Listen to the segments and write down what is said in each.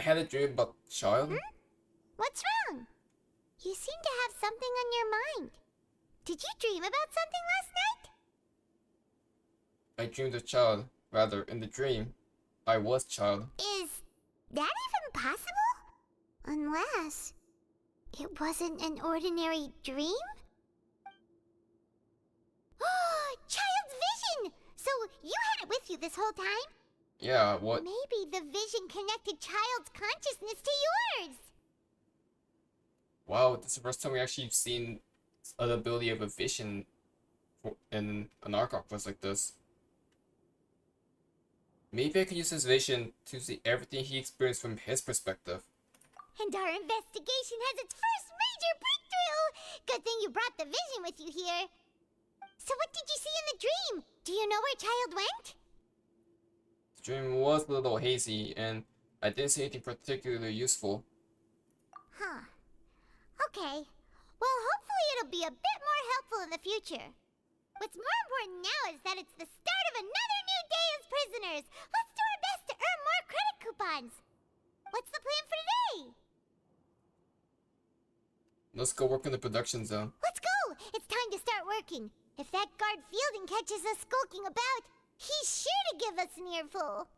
had a dream about child. What's wrong? You seem to have something on your mind. Did you dream about something last night? I dreamed of child. Rather, in the dream, I was child. Is that even possible? Unless it wasn't an ordinary dream? Oh, child's vision! So you had it with you this whole time? Yeah, what? Maybe the vision connected child's consciousness to yours. Wow, this is the first time we actually seen an ability of a vision in an Archon Quest like this. Maybe I can use his vision to see everything he experienced from his perspective. And our investigation has its first major breakthrough! Good thing you brought the vision with you here. So what did you see in the dream? Do you know where child went? The dream was a little hazy, and I didn't see anything particularly useful. Huh. Okay. Well, hopefully it'll be a bit more helpful in the future. What's more important now is that it's the start of another new day as prisoners. Let's do our best to earn more credit coupons. What's the plan for today? Let's go work in the production zone. Let's go! It's time to start working. If that guard Fielding catches us skulking about, he's sure to give us an earful.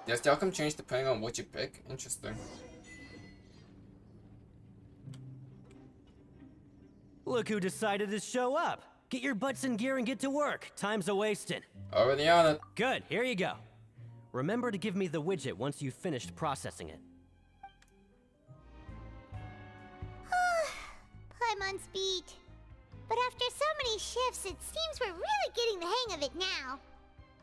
Yes, the outcome change depending on what you pick. Interesting. Look who decided to show up. Get your butts in gear and get to work. Time's a-wasting. Already on it. Good, here you go. Remember to give me the widget once you've finished processing it. I'm on speed. But after so many shifts, it seems we're really getting the hang of it now.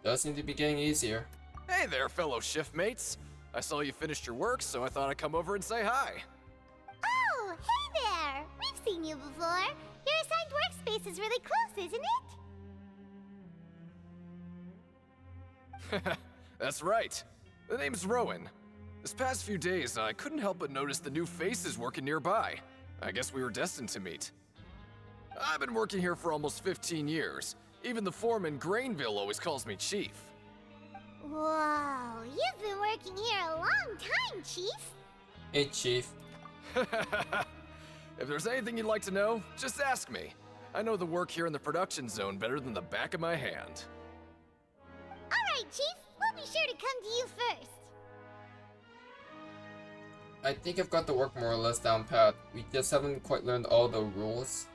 Does seem to be getting easier. Hey there, fellow shift mates. I saw you finished your work, so I thought I'd come over and say hi. Oh, hey there! We've seen you before. Your assigned workspace is really close, isn't it? That's right. The name's Rowan. This past few days, I couldn't help but notice the new faces working nearby. I guess we were destined to meet. I've been working here for almost 15 years. Even the foreman, Grainville, always calls me Chief. Whoa, you've been working here a long time, Chief. Hey, Chief. If there's anything you'd like to know, just ask me. I know the work here in the production zone better than the back of my hand. Alright, Chief. We'll be sure to come to you first. I think I've got the work more or less down pat. We just haven't quite learned all the rules.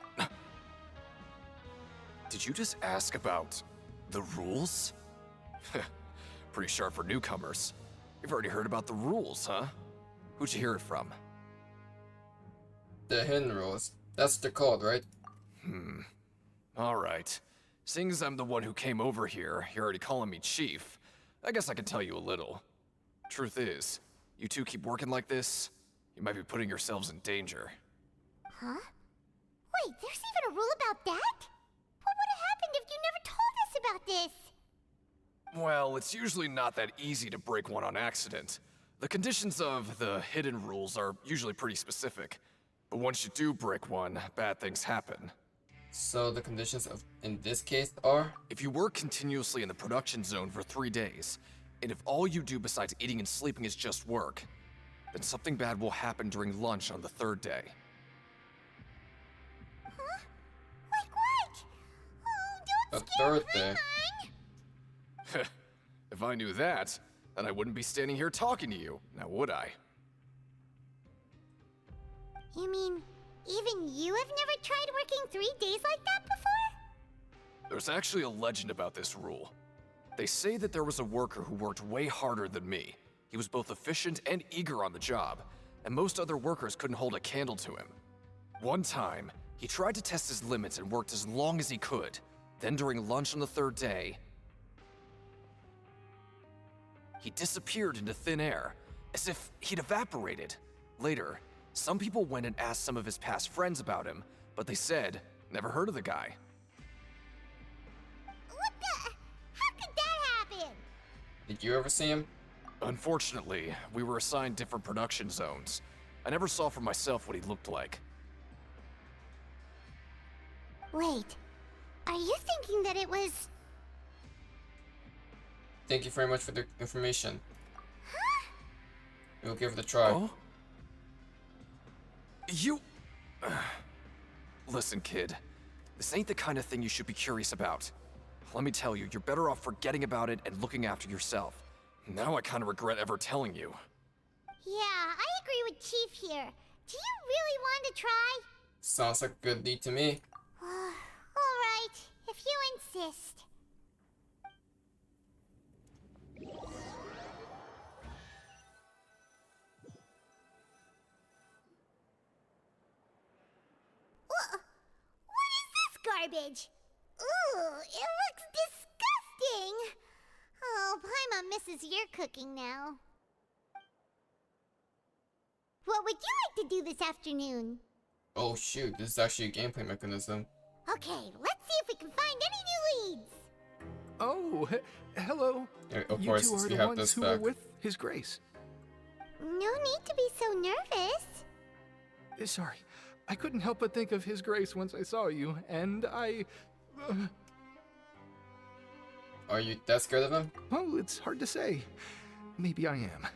Did you just ask about the rules? Pretty sharp for newcomers. You've already heard about the rules, huh? Who'd you hear it from? The hidden rules. That's what they're called, right? Alright. Seeing as I'm the one who came over here, you're already calling me Chief, I guess I can tell you a little. Truth is, you two keep working like this, you might be putting yourselves in danger. Huh? Wait, there's even a rule about that? What would have happened if you never told us about this? Well, it's usually not that easy to break one on accident. The conditions of the hidden rules are usually pretty specific. But once you do break one, bad things happen. So the conditions of, in this case, are? If you work continuously in the production zone for 3 days, and if all you do besides eating and sleeping is just work, then something bad will happen during lunch on the 3rd day. Huh? Like what? Oh, don't A scare third day. Paimon! If I knew that, then I wouldn't be standing here talking to you, now would I? You mean, even you have never tried working 3 days like that before? There's actually a legend about this rule. They say that there was a worker who worked way harder than me. He was both efficient and eager on the job, and most other workers couldn't hold a candle to him. One time, he tried to test his limits and worked as long as he could. Then during lunch on the 3rd day, he disappeared into thin air, as if he'd evaporated. Later, some people went and asked some of his past friends about him, but they said, never heard of the guy. What the? How could that happen? Did you ever see him? Unfortunately, we were assigned different production zones. I never saw for myself what he looked like. Wait, are you thinking that it was... Thank you very much for the information. We'll give it a try. Oh? You... Listen, kid. This ain't the kind of thing you should be curious about. Let me tell you, you're better off forgetting about it and looking after yourself. Now I kind of regret ever telling you. Yeah, I agree with Chief here. Do you really want to try? Sounds like a good deed to me. Alright, if you insist. What is this garbage? Ooh, it looks disgusting! Oh, Paimon misses your cooking now. What would you like to do this afternoon? Oh shoot, this is actually a gameplay mechanism. Okay, let's see if we can find any new leads. Oh, hello. Yeah, of You course, two are we the have ones this who back. were with His Grace. No need to be so nervous. Sorry, I couldn't help but think of His Grace once I saw you, and I... Are you that scared of him? well, it's hard to say. Maybe I am.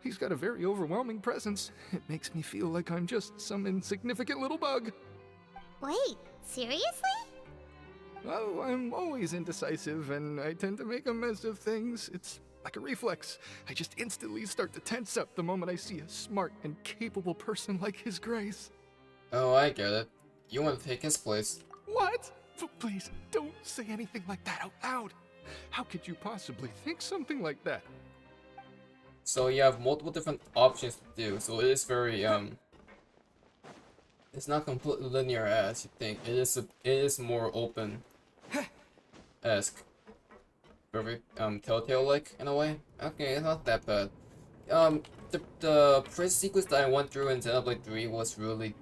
He's got a very overwhelming presence. It makes me feel like I'm just some insignificant little bug. Wait, seriously? Oh, I'm always indecisive, and I tend to make a mess of things. It's like a reflex. I just instantly start to tense up the moment I see a smart and capable person like His Grace. Oh, I get it. You want to take his place. What? Please, don't say anything like that out loud. How could you possibly think something like that? So you have multiple different options to do, so it is very, it's not completely linear as you think. It is more open-esque. Very, Telltale-like, in a way. Okay, it's not that bad. The prison sequence that I went through in Xenoblade 3 was really,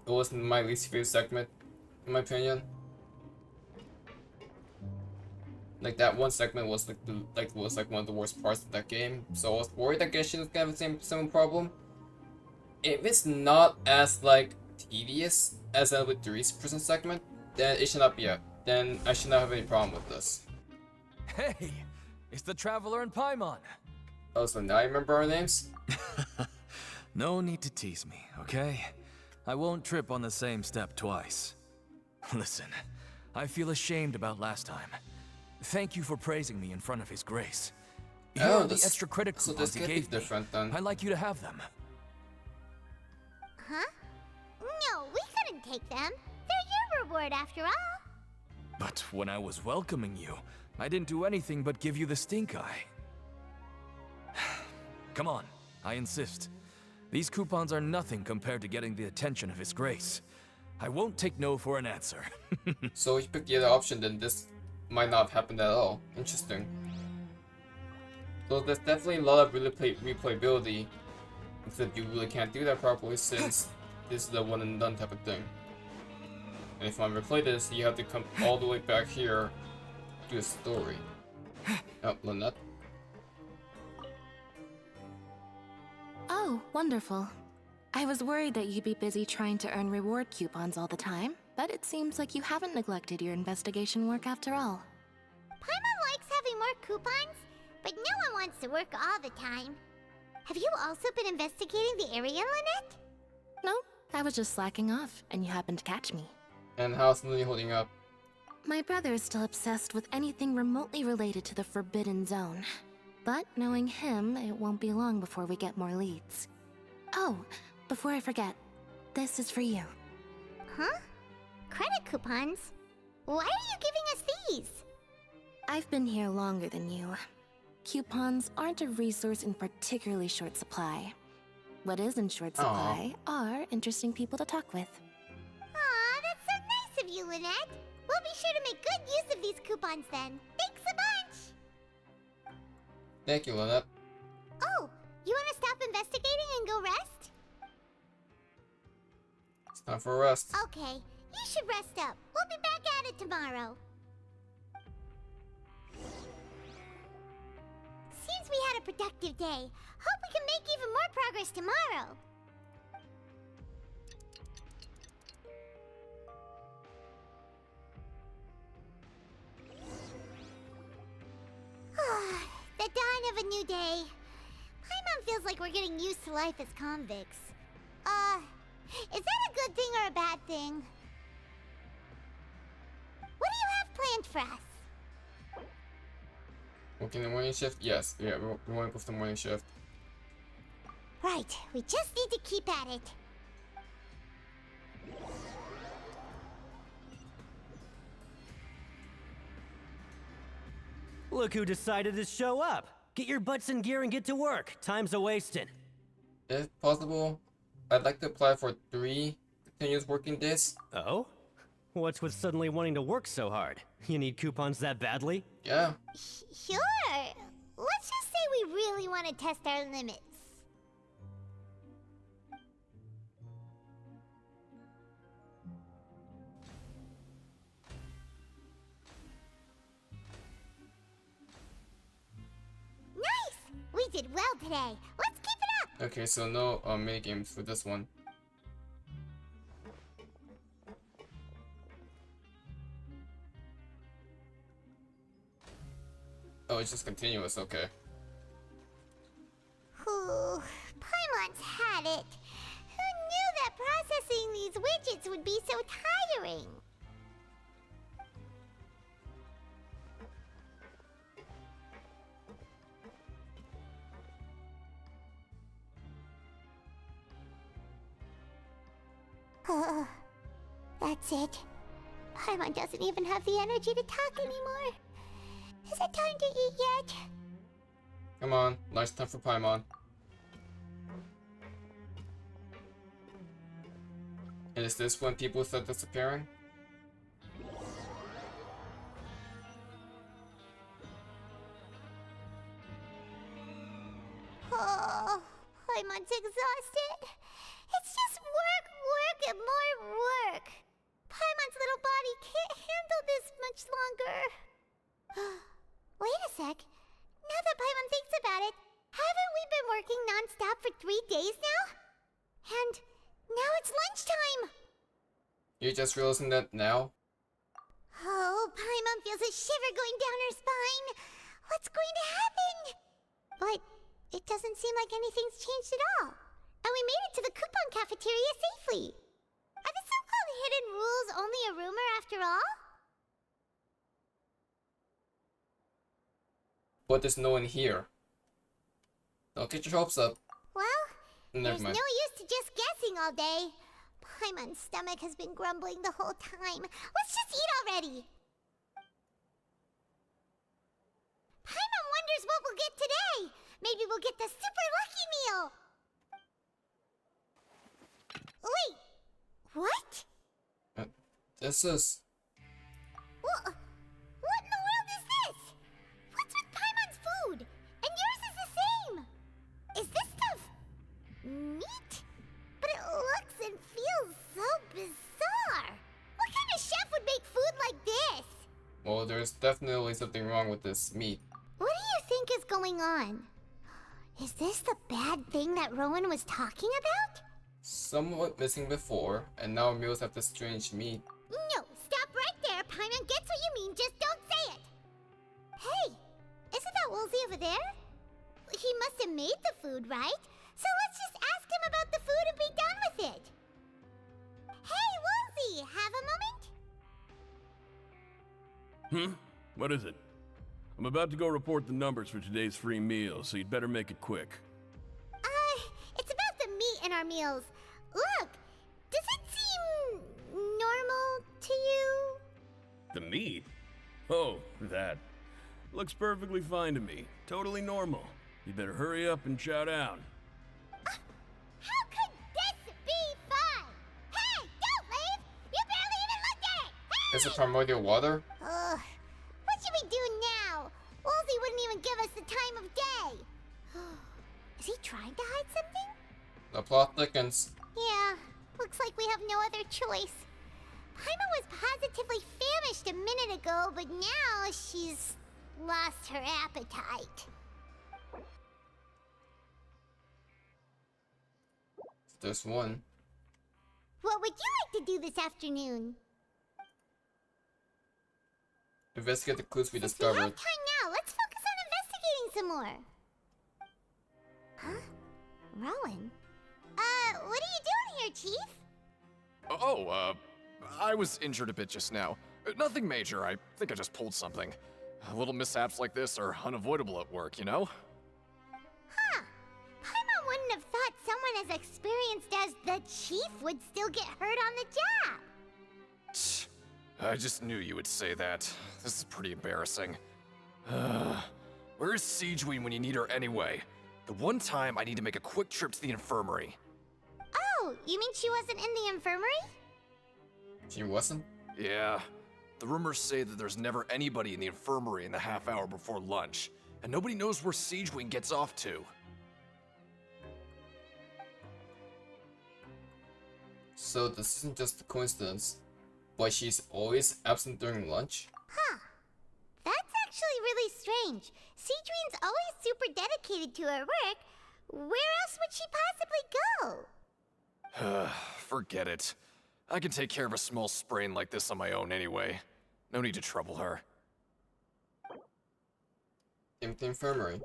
it was my least favorite segment, in my opinion. Like that one segment was like one of the worst parts of that game. So I was worried that Genshin was gonna have the same problem. If it's not as like tedious as with 3's prison segment, then it should not be then I should not have any problem with this. Hey, it's the Traveler and Paimon. Oh, so now you remember our names? No need to tease me, okay? I won't trip on the same step twice. Listen, I feel ashamed about last time. Thank you for praising me in front of His Grace. Here Oh, are the this- extra credit so coupons this he could be gave me. different then. I'd like you to have them. Huh? No, we couldn't take them. They're your reward after all. But when I was welcoming you, I didn't do anything but give you the stink eye. Come on, I insist. These coupons are nothing compared to getting the attention of His Grace. I won't take no for an answer. So if you pick the other option, then this might not have happened at all. Interesting. So there's definitely a lot of replayability, except you really can't do that properly since this is the one and done type of thing. And if you want to replay this, you have to come all the way back here to the story. Oh, Lynette. Oh, wonderful. I was worried that you'd be busy trying to earn reward coupons all the time, but it seems like you haven't neglected your investigation work after all. Paimon likes having more coupons, but no one wants to work all the time. Have you also been investigating the area, Lynette? No, I was just slacking off, and you happened to catch me. And how's Lily holding up? My brother is still obsessed with anything remotely related to the Forbidden Zone. But knowing him, it won't be long before we get more leads. Oh, before I forget, this is for you. Huh? Credit coupons? Why are you giving us these? I've been here longer than you. Coupons aren't a resource in particularly short supply. What is in short supply are interesting people to talk with. Aw, that's so nice of you, Lynette. We'll be sure to make good use of these coupons then. Thanks a bunch! Thank you, Lynette. Oh, you want to stop investigating and go rest? It's time for a rest. Okay, you should rest up. We'll be back at it tomorrow. Seems we had a productive day. Hope we can make even more progress tomorrow. The dawn of a new day. Paimon feels like we're getting used to life as convicts. Is that a good thing or a bad thing? What do you have planned for us? Working the morning shift? Yes. Yeah, we're going with the morning shift. Right, we just need to keep at it. Look who decided to show up. Get your butts in gear and get to work. Time's a-wasting. If possible, I'd like to apply for 3 continuous working days. Oh? What's with suddenly wanting to work so hard? You need coupons that badly? Yeah. Sure. Let's just say we really want to test our limits. Nice! We did well today. Let's keep it up. Okay, so no mini games for this one. Oh, it's just continuous, okay. Ooh, Paimon's had it. Who knew that processing these widgets would be so tiring? That's it. Paimon doesn't even have the energy to talk anymore. Is it time to eat yet? Come on, lunchtime for Paimon. And is this when people start disappearing? Oh, Paimon's exhausted. It's just work, work, and more work. Paimon's little body can't handle this much longer. Wait a sec. Now that Paimon thinks about it, haven't we been working non-stop for 3 days now? And now it's lunchtime. You're just realizing that now? Oh, Paimon feels a shiver going down her spine. What's going to happen? But it doesn't seem like anything's changed at all. And we made it to the coupon cafeteria safely. Are the so-called hidden rules only a rumor after all? But there's no one here. Don't get your hopes up. Well, Never there's mind. no use to just guessing all day. Paimon's stomach has been grumbling the whole time. Let's just eat already. Paimon wonders what we'll get today. Maybe we'll get the super lucky meal. Wait, what? This is... What in the world is this? What's with Paimon's food? And yours is the same. Is this stuff meat? But it looks and feels so bizarre. What kind of chef would make food like this? Well, there's definitely something wrong with this meat. What do you think is going on? Is this the bad thing that Rowan was talking about? Somewhat missing before, and now meals have this strange meat. No, stop right there. Paimon gets what you mean, just don't say it. Hey, isn't that Woolsey over there? He must have made the food, right? So let's just ask him about the food and be done with it. Hey, Woolsey, have a moment? What is it? I'm about to go report the numbers for today's free meal, so you'd better make it quick. It's about the meat in our meals. Look, does it seem normal to you? The meat? Oh, that. Looks perfectly fine to me. Totally normal. You better hurry up and chow down. How could this be fine? Hey, don't leave! You barely even looked at it! Hey! Is it primordial water? Ugh, what should we do now? Woolsey wouldn't even give us the time of day. Is he trying to hide something? The plot thickens. Yeah, looks like we have no other choice. Paimon was positively famished a minute ago, but now she's lost her appetite. There's one. What would you like to do this afternoon? Investigate the clues we Since we have discovered. time now, let's focus on investigating some more. Huh? Rowan? What are you doing here, Chief? I was injured a bit just now. Nothing major, I think I just pulled something. Little mishaps like this are unavoidable at work, you know? Huh. Paimon wouldn't have thought someone as experienced as the Chief would still get hurt on the job. I just knew you would say that. This is pretty embarrassing. Where's Siegeween when you need her anyway? The one time I need to make a quick trip to the infirmary. Oh, you mean she wasn't in the infirmary? She wasn't? Yeah. The rumors say that there's never anybody in the infirmary in the half hour before lunch, and nobody knows where Siegeween gets off to. So this isn't just a coincidence, but she's always absent during lunch? Huh. That's actually really strange. Siegeween's always super dedicated to her work. Where else would she possibly go? Forget it. I can take care of a small sprain like this on my own anyway. No need to trouble her. Empty infirmary.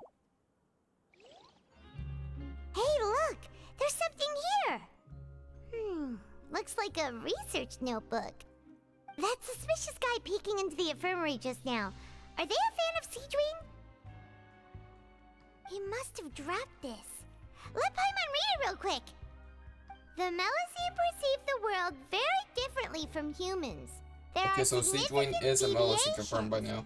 Hey, look! There's something here! Looks like a research notebook. That suspicious guy peeking into the infirmary just now. Are they a fan of Siegeween? He must have dropped this. Let Paimon read it real quick. The Melusine perceive the world very differently from humans. There Okay, are so significant Siegeween is a Melusine deviations. confirmed by now.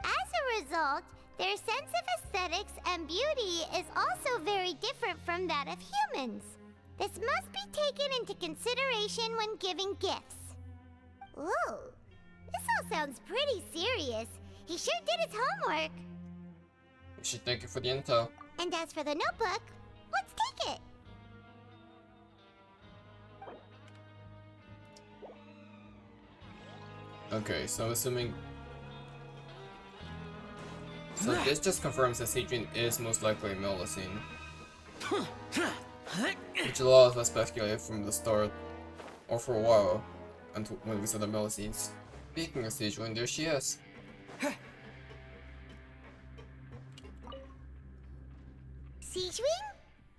As a result, their sense of aesthetics and beauty is also very different from that of humans. This must be taken into consideration when giving gifts. Ooh, this all sounds pretty serious. He sure did his homework. We should thank you for the intel. And as for the notebook, let's take it. Okay, so assuming... So this just confirms that Siegeween is most likely a Melusine. Which a lot of us speculated from the start, or for a while, until when we saw the Melusines. Speaking of Siegeween, there she is. Siegeween?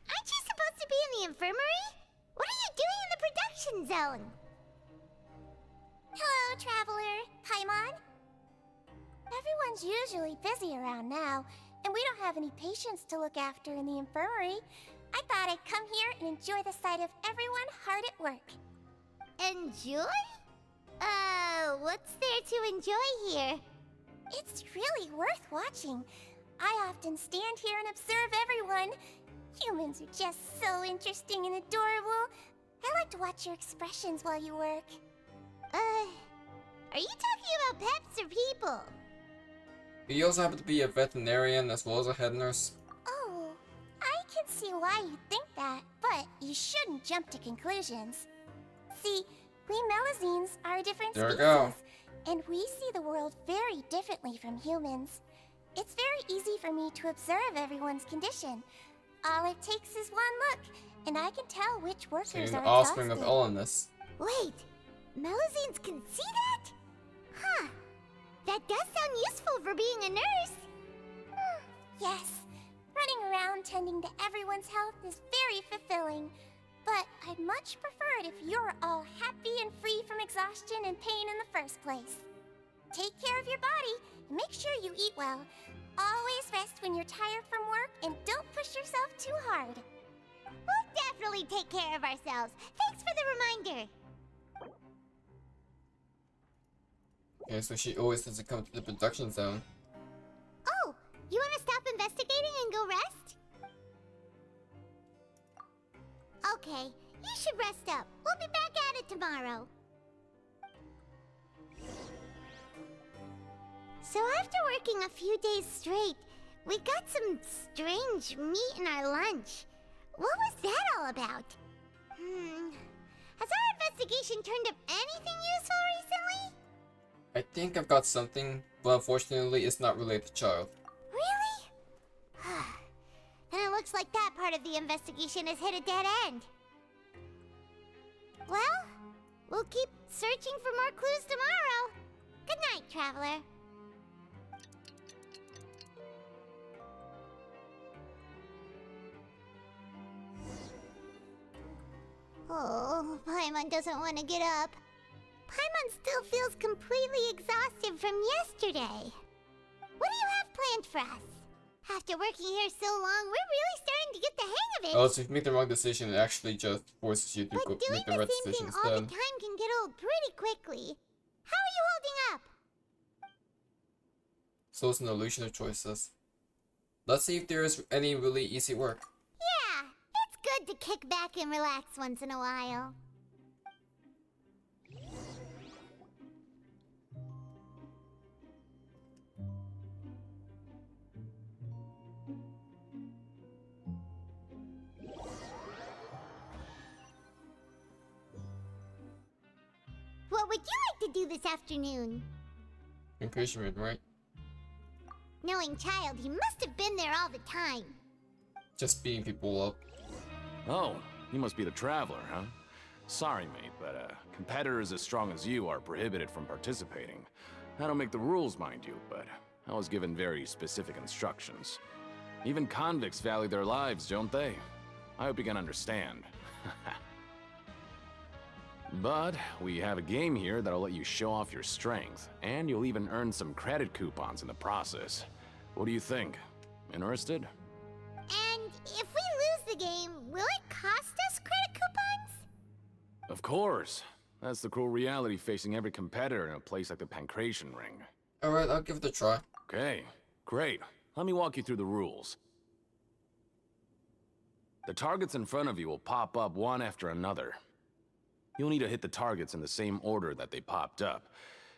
Aren't you supposed to be in the infirmary? What are you doing in the production zone? Hello, Traveler. Paimon? Everyone's usually busy around now, and we don't have any patients to look after in the infirmary. I thought I'd come here and enjoy the sight of everyone hard at work. Enjoy? What's there to enjoy here? It's really worth watching. I often stand here and observe everyone. Humans are just so interesting and adorable. I like to watch your expressions while you work. Are you talking about pets or people? You also happen to be a veterinarian as well as a head nurse. Oh, I can see why you think that, but you shouldn't jump to conclusions. See, we Melusines are a different There we species, go. and we see the world very differently from humans. It's very easy for me to observe everyone's condition. All it takes is one look, and I can tell which So workers you're are the offspring of exhausted. illness. Wait, Melusines can see that? Huh. That does sound useful for being a nurse. Yes, running around tending to everyone's health is very fulfilling. But I'd much prefer it if you're all happy and free from exhaustion and pain in the first place. Take care of your body and make sure you eat well. Always rest when you're tired from work and don't push yourself too hard. We'll definitely take care of ourselves. Thanks for the reminder. Okay, so she always has to come to the production zone. Oh, you want to stop investigating and go rest? Okay, you should rest up. We'll be back at it tomorrow. So after working a few days straight, we got some strange meat in our lunch. What was that all about? Has our investigation turned up anything useful recently? I think I've got something, but unfortunately it's not related to child. Really? Then it looks like that part of the investigation has hit a dead end. Well, we'll keep searching for more clues tomorrow. Good night, Traveler. Oh, Paimon doesn't want to get up. Paimon still feels completely exhausted from yesterday. What do you have planned for us? After working here so long, we're really starting to get the hang of it. Oh, so if you make the wrong decision, it actually just forces you to But go doing make the the right same decision thing all the instead. time can get old pretty quickly. How are you holding up? So it's an illusion of choices. Let's see if there is any really easy work. Yeah, it's good to kick back and relax once in a while. What would you like to do this afternoon? Encouragement, right? Knowing Child, he must have been there all the time. Just beating people up. Oh, you must be the Traveler, huh? Sorry, mate, but competitors as strong as you are prohibited from participating. I don't make the rules, mind you, but I was given very specific instructions. Even convicts value their lives, don't they? I hope you can understand. But we have a game here that'll let you show off your strength, and you'll even earn some credit coupons in the process. What do you think? Interested? And if we lose the game, will it cost us credit coupons? Of course. That's the cruel reality facing every competitor in a place like the Pancration Ring. Alright, I'll give it a try. Okay, great. Let me walk you through the rules. The targets in front of you will pop up one after another. You'll need to hit the targets in the same order that they popped up.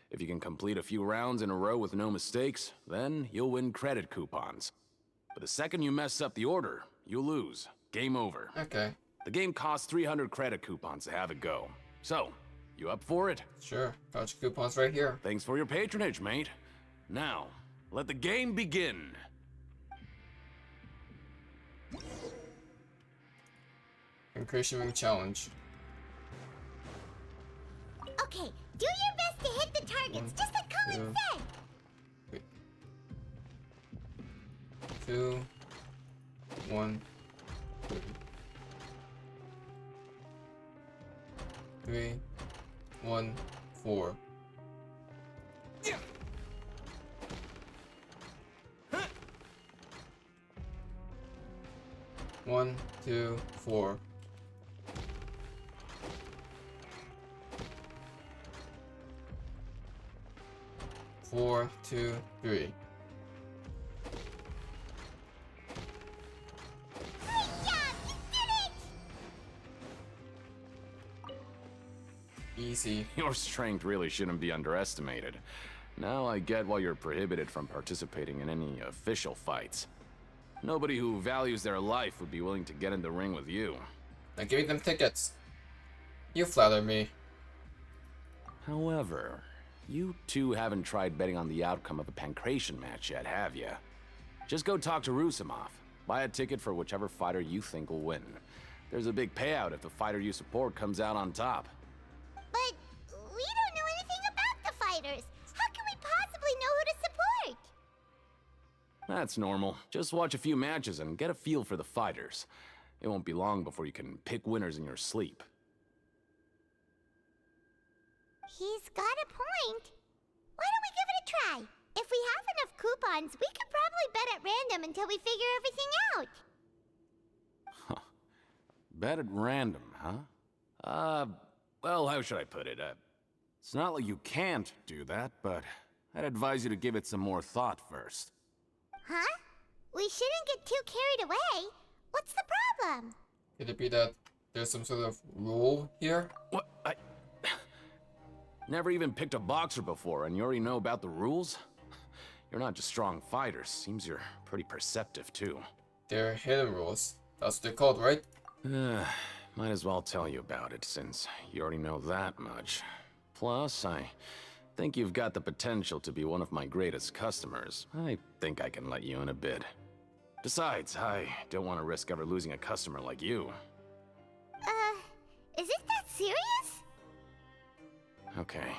If you can complete a few rounds in a row with no mistakes, then you'll win credit coupons. But the second you mess up the order, you lose. Game over. Okay, The game costs 300 credit coupons to have it go. So, you up for it? sure. Got your coupons right here. Thanks for your patronage, mate. Now, let the game begin. Encouragement challenge. Okay, do your best to hit the targets, just like Colin said. 2, 1, 3, 1, 4. One, 2, 4. Four, 2, 3. Great job! You did it! Easy. Your strength really shouldn't be underestimated. Now I get why you're prohibited from participating in any official fights. Nobody who values their life would be willing to get in the ring with you. Now give me them tickets. You flatter me. However, you two haven't tried betting on the outcome of a Pancration match yet, have you? Just go talk to Rusimov. Buy a ticket for whichever fighter you think will win. There's a big payout if the fighter you support comes out on top. But we don't know anything about the fighters. How can we possibly know who to support? That's normal. Just watch a few matches and get a feel for the fighters. It won't be long before you can pick winners in your sleep. He's got a point. Why don't we give it a try? If we have enough coupons, we could probably bet at random until we figure everything out. Bet at random, huh? Well, how should I put it? It's not like you can't do that, but I'd advise you to give it some more thought first. Huh? We shouldn't get too carried away. What's the problem? Could it be that there's some sort of rule here? What? I never even picked a boxer before, and you already know about the rules? You're not just strong fighters. Seems you're pretty perceptive, too. They're hidden rules. That's what they're called, right? Might as well tell you about it, since you already know that much. Plus, I think you've got the potential to be one of my greatest customers. I think I can let you in a bit. Besides, I don't want to risk ever losing a customer like you. Is it that serious? Okay.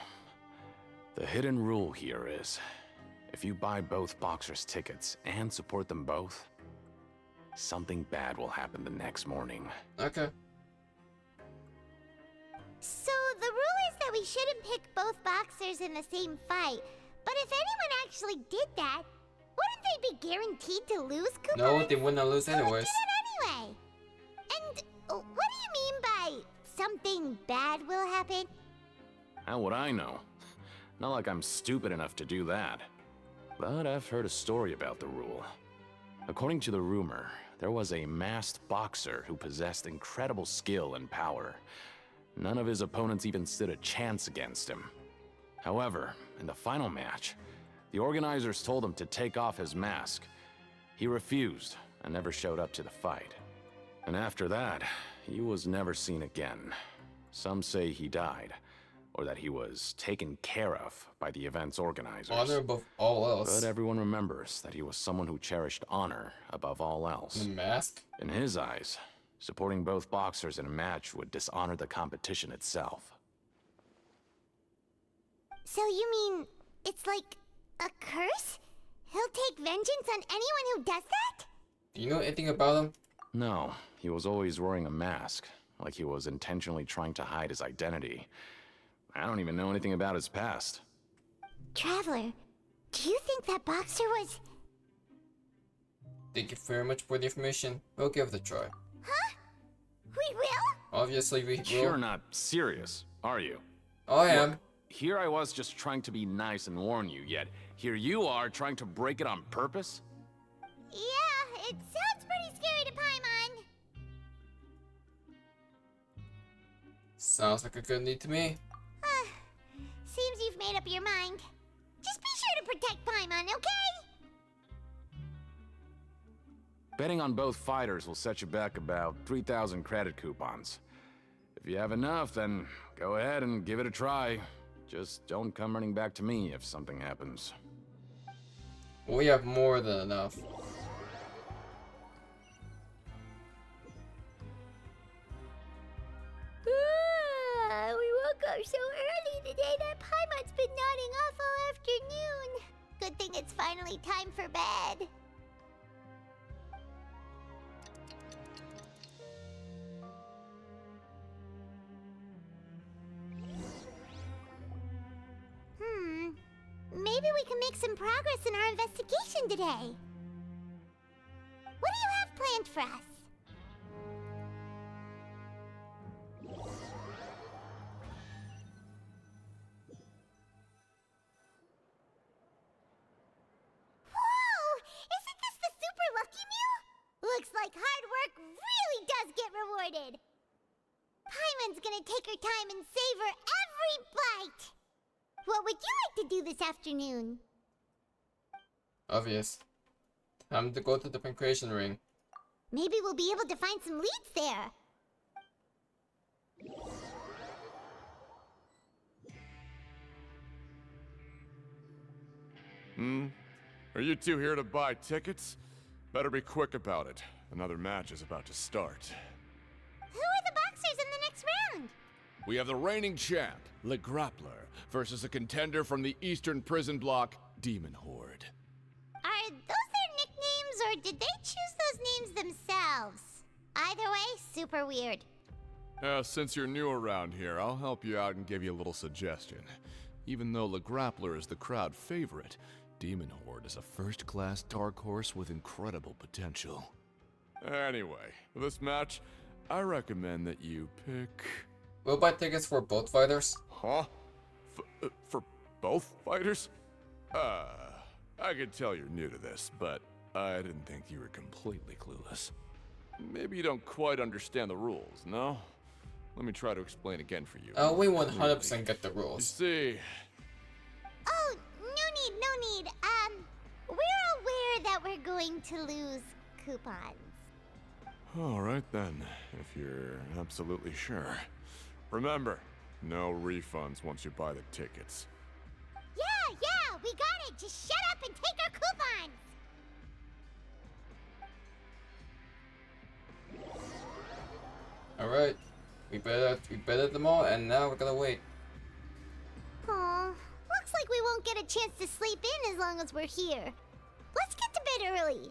The hidden rule here is, if you buy both boxers' tickets and support them both, something bad will happen the next morning. Okay. So the rule is that we shouldn't pick both boxers in the same fight. But if anyone actually did that, wouldn't they be guaranteed to lose, coupons? No, they wouldn't lose Who would do anyways. it anyway? And what do you mean by something bad will happen? How would I know? Not like I'm stupid enough to do that. But I've heard a story about the rule. According to the rumor, there was a masked boxer who possessed incredible skill and power. None of his opponents even stood a chance against him. However, in the final match, the organizers told him to take off his mask. He refused and never showed up to the fight. And after that, he was never seen again. Some say he died, or that he was taken care of by the event's organizers. Honor above all else. But everyone remembers that he was someone who cherished honor above all else. The mask? In his eyes, supporting both boxers in a match would dishonor the competition itself. So you mean it's like a curse? He'll take vengeance on anyone who does that? Do you know anything about him? No, he was always wearing a mask, like he was intentionally trying to hide his identity. I don't even know anything about his past. Traveler, do you think that boxer was... Thank you very much for the information. We'll give it a try. Huh? We will? Obviously, we will. You're not serious, are you? I am. Look, here I was just trying to be nice and warn you, yet here you are trying to break it on purpose? Yeah, it sounds pretty scary to Paimon. Sounds like a good need to me. Seems you've made up your mind. Just be sure to protect Paimon, okay? Betting on both fighters will set you back about 3,000 credit coupons. If you have enough, then go ahead and give it a try. Just don't come running back to me if something happens. We have more than enough. We woke up so early today that Paimon's been nodding off all afternoon. Good thing it's finally time for bed. Maybe we can make some progress in our investigation today. What do you have planned for us? Whoa! Isn't this the Super Lucky Meal? Looks like hard work really does get rewarded. Paimon's gonna take her time and savor every bite. What would you like to do this afternoon? Obvious. Time to go to the Pancration Ring. Maybe we'll be able to find some leads there. Are you two here to buy tickets? Better be quick about it. Another match is about to start. Who are the boxers in the next round? We have the reigning champ, Le Grappler, versus a contender from the Eastern Prison Block, Demon Horde. Are those their nicknames, or did they choose those names themselves? Either way, super weird. Since you're new around here, I'll help you out and give you a little suggestion. Even though Le Grappler is the crowd favorite, Demon Horde is a first-class dark horse with incredible potential. Anyway, for this match, I recommend that you pick... We'll buy tickets for both fighters. Huh? For both fighters? I could tell you're new to this, but I didn't think you were completely clueless. Maybe you don't quite understand the rules, no? Let me try to explain again for you. We 100% get the You rules. see, Oh, no need. We're aware that we're going to lose coupons. all right then, if you're absolutely sure. Remember, no refunds once you buy the tickets. Yeah, we got it. Just shut up and take our coupons. Alright. We betted them all, and now we're gonna wait. Aw, looks like we won't get a chance to sleep in as long as we're here. Let's get to bed early.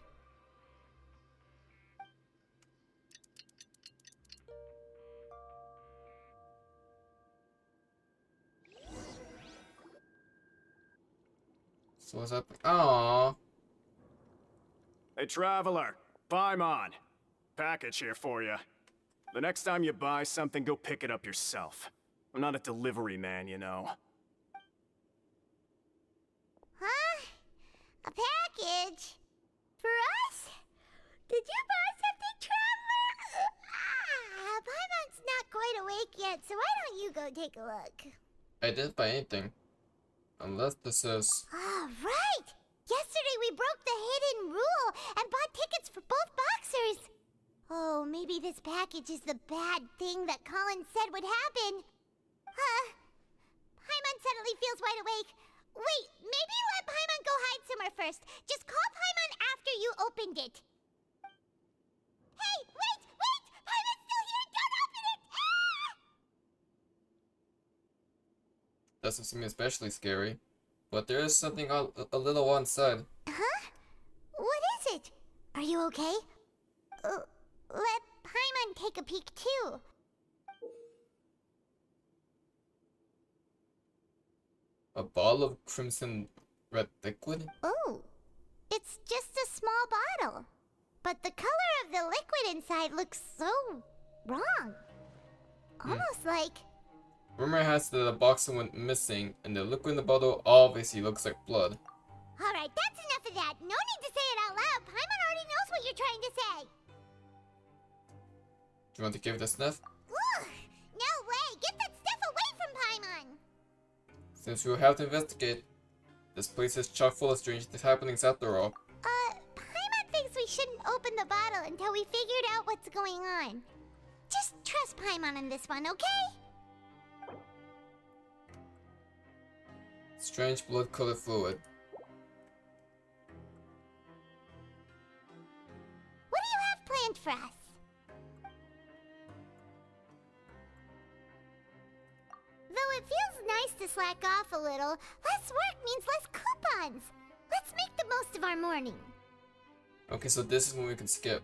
So what's up? Aww. Hey, traveler, Paimon. Package here for you. The next time you buy something, go pick it up yourself. I'm not a delivery man, you know. Huh? A package? For us? Did you buy something, traveler? Paimon's not quite awake yet, so why don't you go take a look? I didn't buy anything. Unless this is... Ah, right! Yesterday we broke the hidden rule and bought tickets for both boxers. Oh, maybe this package is the bad thing that Colin said would happen. Paimon suddenly feels wide awake. Wait, maybe let Paimon go hide somewhere first. Just call Paimon after you opened it. Hey, wait! Paimon's still here! Don't open it! Ah! Doesn't seem especially scary. But there is something a little on side. Huh? What is it? Are you okay? Let Paimon take a peek too. A bottle of crimson red liquid? Oh, it's just a small bottle. But the color of the liquid inside looks so wrong. Almost like... Rumor has it that the boxer went missing, and the liquid in the bottle obviously looks like blood. Alright, that's enough of that. No need to say it out loud. Paimon already knows what you're trying to say. Do you want to give it a sniff? Ugh, no way. Get that stuff away from Paimon. Since we will have to investigate, this place is chock full of strange happenings after all. Paimon thinks we shouldn't open the bottle until we figured out what's going on. Just trust Paimon on this one, okay? Strange blood-colored fluid. What do you have planned for us? Though it feels nice to slack off a little, less work means less coupons. Let's make the most of our morning. Okay, so this is when we can skip.